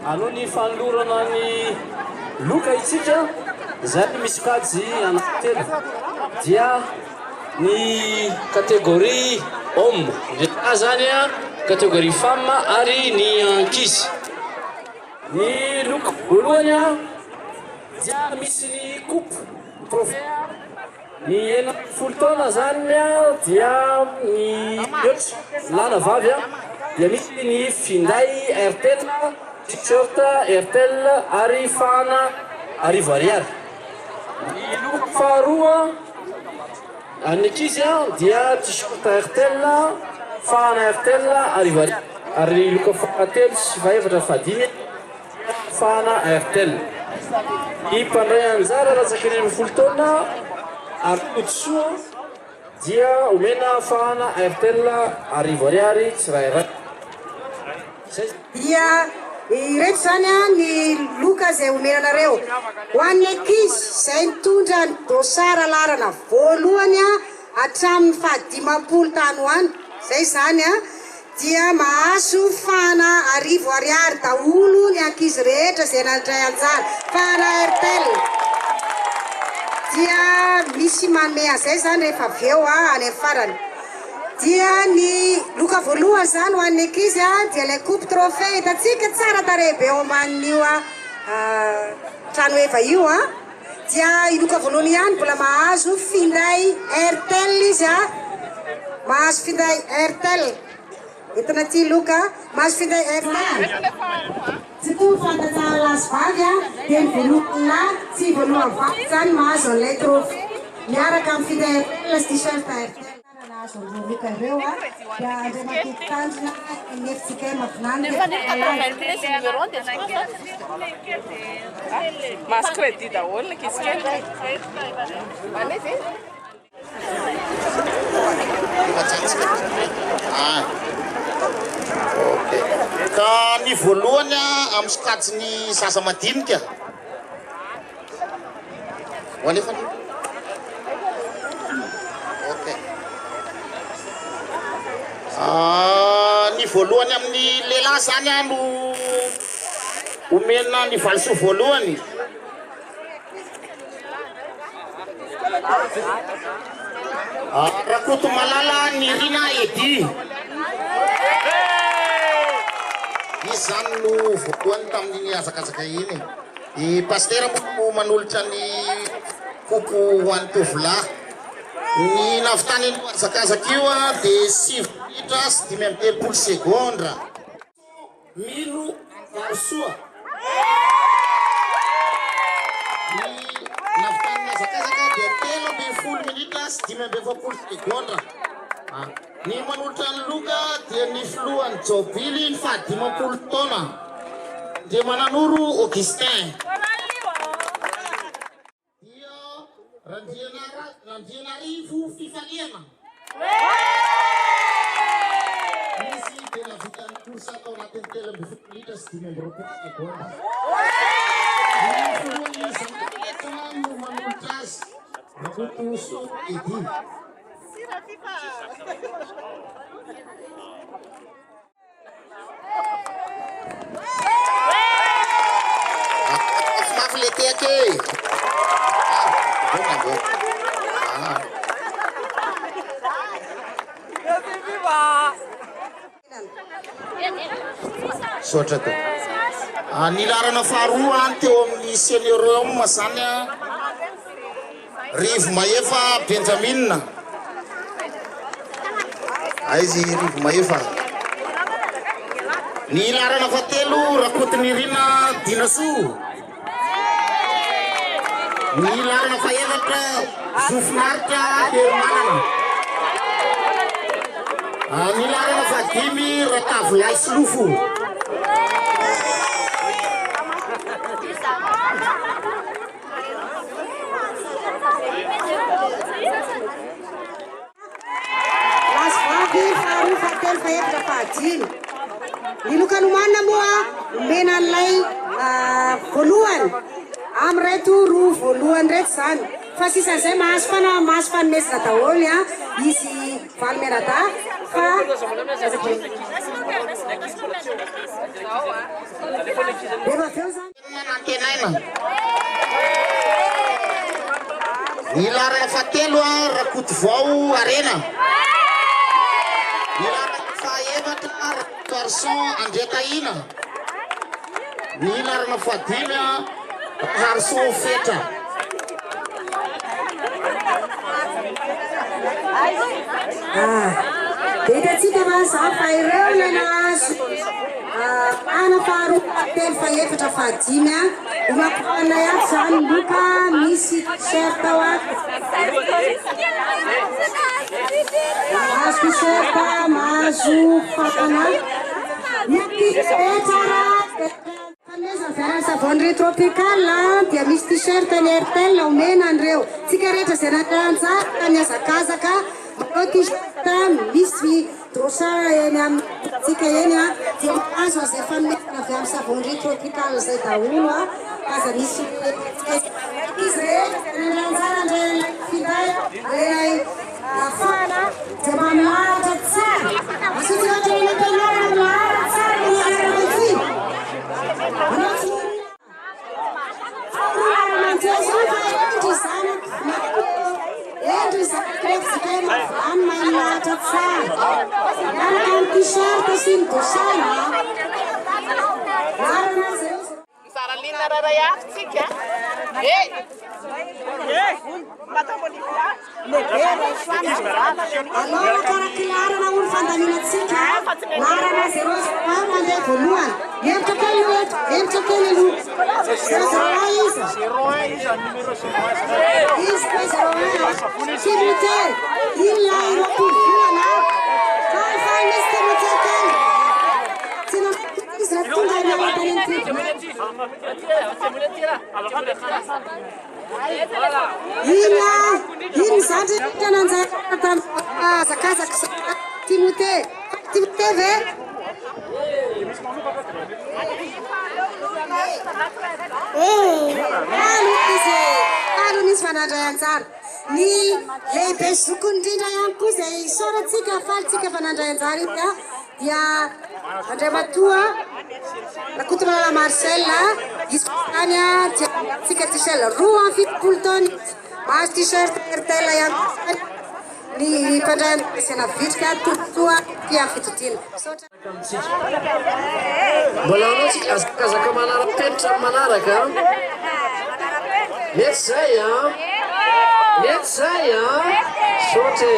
aloha ny fanolorana ny loka itsika zay misy kajy anankitelo dia ny kategoria homme dia zany a kategoria femme ary ny ankizy. Ny loka voalohany a dia misy ny coupe trophée ny 40 taona zany a dia ny eotra lana vavy a dia misy ny finday RTL t-shirt RTL ary fahana arivo ariary. Ny loka faharoa any ankizy a dia t-shirt RTL fahana RTL arivo ariary ary loka fahatelo sy fahaefatra fahadimy fahana RTL. Ny mpandray anjara ratsaka 40 taona ary kotosoa dia omena fahana RTL arivo ariary tsy rairay. Dia ireto zany a ny loka zay omenanareo ho an'ny ankizy zay mitondra ny dosara larana voalohany a hatramin'ny 50 tany ho any zay zany a dia mahazo fahana arivo ariary daholo ny ankizy rehetra zay nandray anjara fahana RTL. Dia misy manome an'izay zany rehefa avy eo any amin'ny farany. Dia ny loka voalohany zany ho an'ny ankizy dia ilay coupe trophée hitantsika tsara tarehy be ao ambanin'io trano eva io dia i loka voalohany ihany mbola mahazo finday RTL izy mahazo finday RTL. Entina ty loka mahazo finday RTL. Tsy to fantatsara lasy vavy dia ny voalohany lahy tsy voalohany vavy zany mahazo an'ilay trophée miaraka amin'ny finday RTL sy t-shirt RTL. Nahazo loka ireo dia andray matetiky tanjona nefitsika hoe mahafinaritra. Mas crédit daholo ankizy kely. Ka ny voalohany amin'ny sokajiny sasa madinika hoalefa ny voalohany amin'ny lehilahy zany no omena ny valisoa voalohany. Rakoto Malala ny Rina Edy izy zany no voalohany tamin'ny azakazaka iny. I pastera mo manolotra ny koko ho an'ny tovolahy. Ny navitany ny azakazaka io dia 6 minitra sy 5 sekondra. Milo Varsoa. Ny navitany ny azakazaka dia 3 minitra sy 5 sekondra. Ny manolotra ny loka dia ny filohan'ny Jobily ny 50 taona dia Mananoro Augustin. Randrianarivo fifaliana. Misy dia navitany kosa tao anatin'ny 3 minitra sy 5 sekondra. Ny filohan'ny Zanakaletra no manolotra azy Rakoto Edy. Mafy le teake. Sotra to. Ny larana faharoa teo amin'ny seniorium zany Rivo Maefa Benjamin. Aizy Rivo Maefa. Ny larana fahatelo Rakotiny Rina Dinasoa. Ny larana fahaefatra Zofinaritra Hermanana. Ny larana fahadimy Ratavolahy Silofo. Lasy vavy faharoa fahatelo fahaefatra fahadimy. Ny loka nomanina moa omena an'ilay voalohany amin'ny reto roa voalohany reto zany. Fa sisan'izay mahazo fanomezana daholo izy valy menada fa Rehefa avy eo zany manantenaina ny larana fahatelo a Rakoto Vao Arena, ny larana fahaefatra Garçon Andriakaina, ny larana fahadimy a Harson Fetra. dia hitantsika mazava fa ireo nanazo ana faharoa telo faefatra fahadimy a omakoana iaby zany loka misy t-shirt ao ato mahazo t-shirt mahazo fatana tsara famezaviarany savonnerie tropicale dia misy t-shirt ny Airtel omena an'ireo tsika rehetra zay nananjaka miazakazaka manao t-shirt misy drosa eny amintsika eny a dia mahazo zay fanomezana avy amin'ny savonnerie tropicale zay daholo a aza misy izy rehetra zay nananjara ndray finday ilay afana dia mamaratra tsara asotry ohatra ny ampianarana maharatra tsara ny maharana ty endry zakretzikaina any mahinahatra tsara miaraka amin'ny t-shirt sy ny dosana marana zay Saralina raray afitsika. alora karakilarana olo fandaminatsika marana zero mandeha voalohany efitra kely efitra kely aloha zero izy izy ko zero kimite illa iropolo volana fa misy kimite kely tsena izy raha tonga mialatany an'ity iny zandry nanjara tamazakazaka Timote ve alonizy fanandray anjara ny lehibe zokony indrindra ihany koa zay soratsika falitsika fanandray anjara ity a dia Andriamatoa Rakotomala Marcel izy any a dia tsika t-shirt roa amin'ny fitopolo taona mahazo t-shirt Airtel ihany koa ny mpandray anjara vitrika totoa ty amin'ny fitotiana mbola anao tsika azakazaka manara-penitra amin'ny manaraka mety zay a mety zay a sotra